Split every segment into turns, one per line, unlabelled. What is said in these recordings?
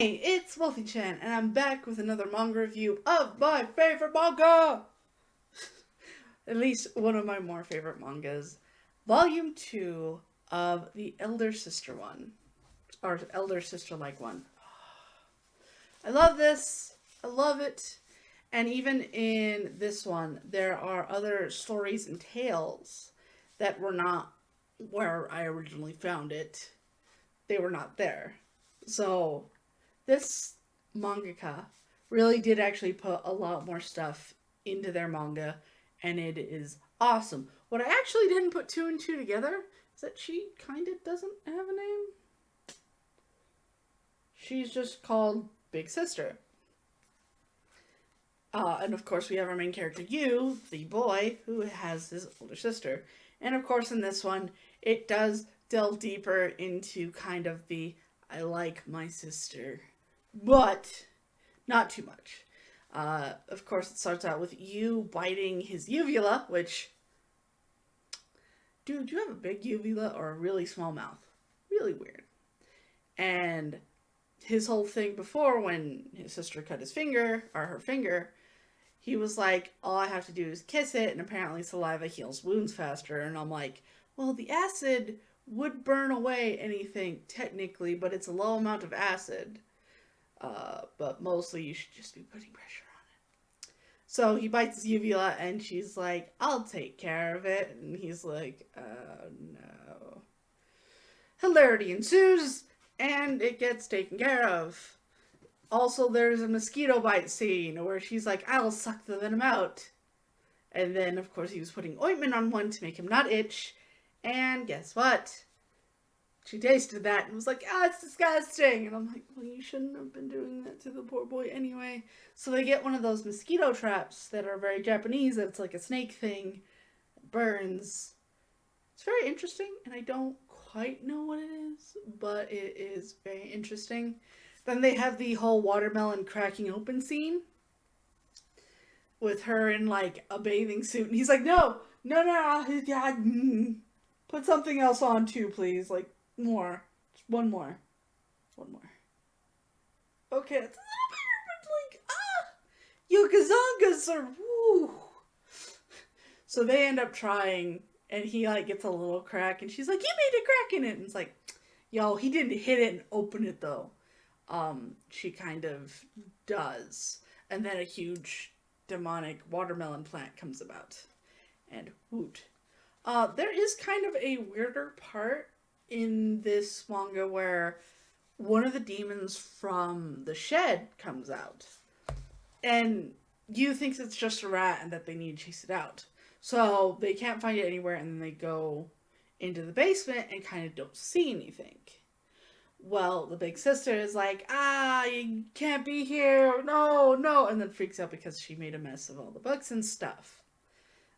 Hey, it's Wolfy-Chan, and I'm back with another manga review of my favorite manga! At least one of my more favorite mangas. Volume 2 of the Elder Sister one. Or Elder Sister like one. I love this. I love it. And even in this one, there are other stories and tales that were not where I originally found it. They were not there. So this mangaka really did actually put a lot more stuff into their manga, and it is awesome. What I actually didn't put two and two together is that she kind of doesn't have a name. She's just called Big Sister. And of course, we have our main character, Yu, the boy, who has his older sister. And of course, in this one, it does delve deeper into kind of the I like my sister, but not too much. Of course, it starts out with Yu biting his uvula, which, dude, do you have a big uvula or a really small mouth? Really weird. And his whole thing before, when his sister cut his finger, or her finger, he was like, all I have to do is kiss it, and apparently saliva heals wounds faster. And I'm like, well, the acid would burn away anything technically, but it's a low amount of acid. But mostly you should just be putting pressure on it. So he bites his uvula, and she's like, I'll take care of it. And he's like, oh no. Hilarity ensues, and it gets taken care of. Also, there's a mosquito bite scene where she's like, I'll suck the venom out. And then, of course, he was putting ointment on one to make him not itch. And guess what? She tasted that and was like, it's disgusting. And I'm like, well, you shouldn't have been doing that to the poor boy anyway. So they get one of those mosquito traps that are very Japanese. That's like a snake thing. It burns. It's very interesting, and I don't quite know what it is, but it is very interesting. Then they have the whole watermelon cracking open scene with her in like a bathing suit, and he's like, no, no, no, yeah, put something else on too, please, like more, just one more, one more. Okay, it's a little bit, but like Yokazangas are woo. So they end up trying, and he like gets a little crack, and she's like, "You made a crack in it," and it's like, "Yo, he didn't hit it and open it though." She kind of does, and then a huge demonic watermelon plant comes about, and woot. There is kind of a weirder part in this manga where one of the demons from the shed comes out, and Yu thinks it's just a rat and that they need to chase it out. So they can't find it anywhere, and then they go into the basement and kind of don't see anything. Well, the big sister is like, you can't be here, no, no, and then freaks out because she made a mess of all the books and stuff.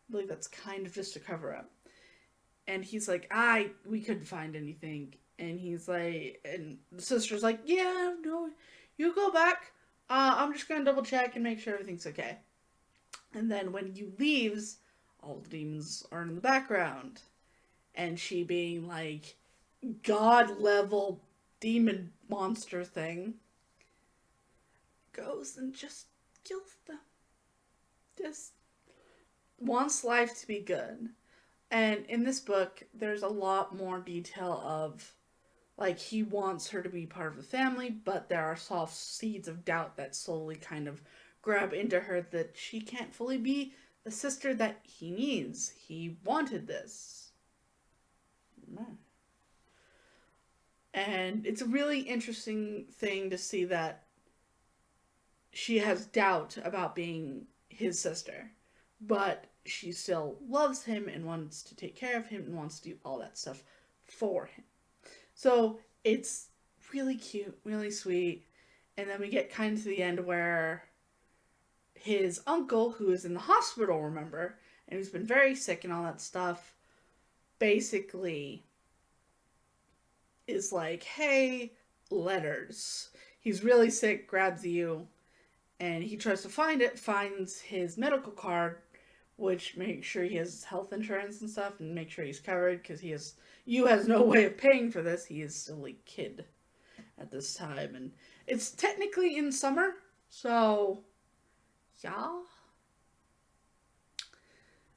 I believe that's kind of just a cover up. And he's like, we couldn't find anything. And he's like, and the sister's like, yeah, no, you go back. I'm just gonna double check and make sure everything's okay. And then when you leaves, all the demons are in the background. And she being like, god level demon monster thing, goes and just kills them. Just wants life to be good. And in this book, there's a lot more detail of, like, he wants her to be part of the family, but there are soft seeds of doubt that slowly kind of grab into her that she can't fully be the sister that he needs. He wanted this. And it's a really interesting thing to see that she has doubt about being his sister, but she still loves him and wants to take care of him and wants to do all that stuff for him. So it's really cute, really sweet. And then we get kind of to the end where his uncle, who is in the hospital, remember, and who's been very sick and all that stuff, basically is like, hey, letters. He's really sick, grabs you, and he tries to find it, finds his medical card, which makes sure he has health insurance and stuff, and make sure he's covered, because Yu has no way of paying for this. He is still a kid at this time, and It's technically in summer, so yeah.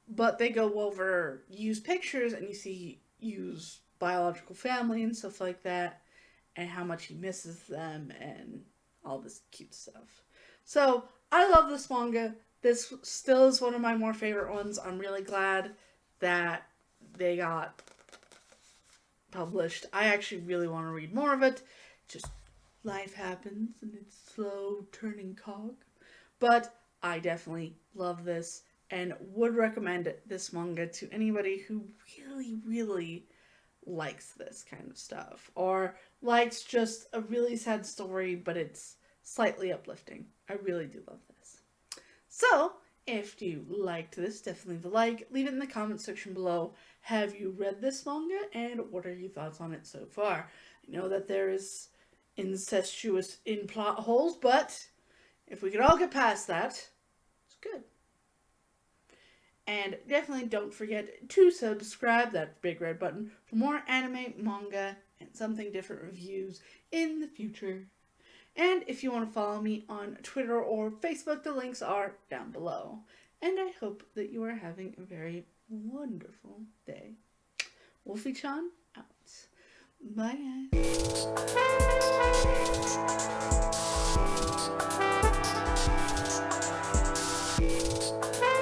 But they go over used pictures and you see Yu's biological family and stuff like that, and how much he misses them and all this cute stuff. So I love this manga. This still is one of my more favorite ones. I'm really glad that they got published. I actually really want to read more of it. Just life happens and it's slow turning cog. But I definitely love this and would recommend this manga to anybody who really, really likes this kind of stuff or likes just a really sad story, but it's slightly uplifting. I really do love this. So, if you liked this, definitely leave a like. Leave it in the comment section below. Have you read this manga and what are your thoughts on it so far? I know that there is incestuous in plot holes, but if we could all get past that, it's good. And definitely don't forget to subscribe, that big red button, for more anime, manga, and something different reviews in the future. And if you want to follow me on Twitter or Facebook, the links are down below. And I hope that you are having a very wonderful day. Wolfy-Chan out. Bye, guys.